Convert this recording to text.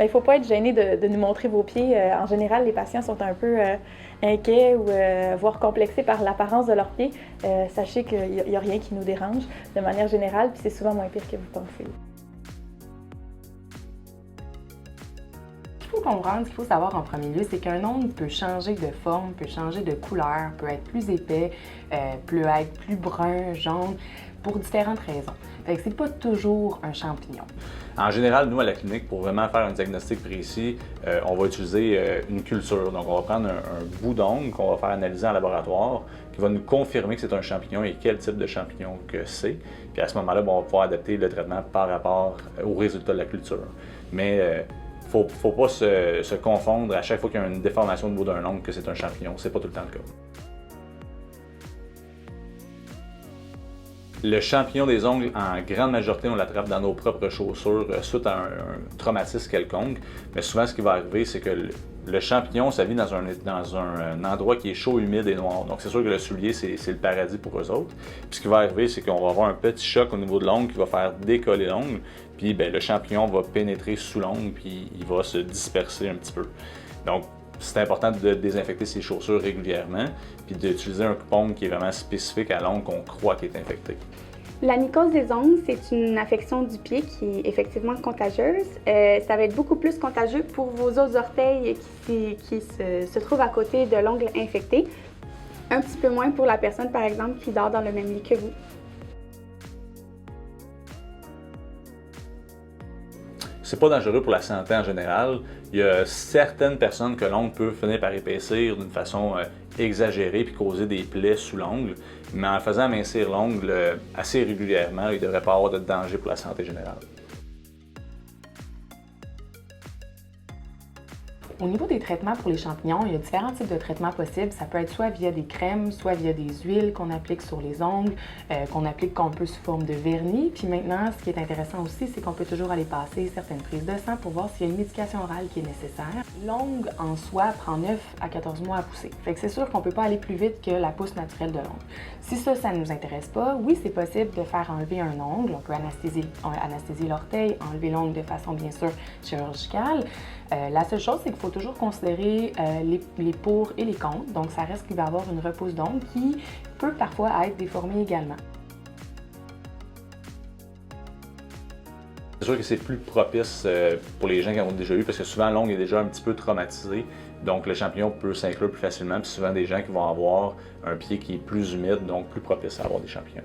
il ne faut pas être gêné de nous montrer vos pieds. En général, les patients sont un peu inquiets ou voire complexés par l'apparence de leurs pieds. Sachez qu'il n'y a rien qui nous dérange de manière générale, puis c'est souvent moins pire que vous pensez. Ce qu'il faut comprendre, ce qu'il faut savoir en premier lieu, c'est qu'un ongle peut changer de forme, peut changer de couleur, peut être plus épais, peut être plus brun, jaune, pour différentes raisons. Fait que c'est pas toujours un champignon. En général, nous, à la clinique, pour vraiment faire un diagnostic précis, on va utiliser une culture. Donc, on va prendre un bout d'ongle qu'on va faire analyser en laboratoire, qui va nous confirmer que c'est un champignon et quel type de champignon que c'est. Puis à ce moment-là, on va pouvoir adapter le traitement par rapport au résultat de la culture. Mais faut pas se confondre à chaque fois qu'il y a une déformation au bout d'un ongle que c'est un champignon. C'est pas tout le temps le cas. Le champignon des ongles, en grande majorité, on l'attrape dans nos propres chaussures suite à un traumatisme quelconque. Mais souvent, ce qui va arriver, c'est que le champignon, ça vit dans un endroit qui est chaud, humide et noir. Donc, c'est sûr que le soulier, c'est le paradis pour eux autres. Puis, ce qui va arriver, c'est qu'on va avoir un petit choc au niveau de l'ongle qui va faire décoller l'ongle. Puis, le champignon va pénétrer sous l'ongle, puis il va se disperser un petit peu. Donc, c'est important de désinfecter ses chaussures régulièrement, puis d'utiliser un coupon qui est vraiment spécifique à l'ongle qu'on croit qu'il est infecté. La mycose des ongles, c'est une affection du pied qui est effectivement contagieuse. Ça va être beaucoup plus contagieux pour vos autres orteils qui se trouvent à côté de l'ongle infecté. Un petit peu moins pour la personne, par exemple, qui dort dans le même lit que vous. C'est pas dangereux pour la santé en général. Il y a certaines personnes que l'ongle peut finir par épaissir d'une façon exagérée puis causer des plaies sous l'ongle. Mais en faisant amincir l'ongle assez régulièrement, il ne devrait pas avoir de danger pour la santé générale. Au niveau des traitements pour les champignons, il y a différents types de traitements possibles. Ça peut être soit via des crèmes, soit via des huiles qu'on applique sur les ongles, qu'on applique un peu sous forme de vernis. Puis maintenant, ce qui est intéressant aussi, c'est qu'on peut toujours aller passer certaines prises de sang pour voir s'il y a une médication orale qui est nécessaire. L'ongle en soi prend 9 à 14 mois à pousser. Fait que c'est sûr qu'on ne peut pas aller plus vite que la pousse naturelle de l'ongle. Si ça ne nous intéresse pas, oui, c'est possible de faire enlever un ongle. On peut anesthésier l'orteil, enlever l'ongle de façon bien sûr chirurgicale. La seule chose, c'est qu'il faut toujours considérer les pour et les contre. Donc, ça reste qu'il va y avoir une repousse d'ongle qui peut parfois être déformée également. C'est sûr que c'est plus propice pour les gens qui en ont déjà eu parce que souvent l'ongle est déjà un petit peu traumatisé. Donc, le champignon peut s'inclure plus facilement. Puis souvent, des gens qui vont avoir un pied qui est plus humide, donc plus propice à avoir des champignons.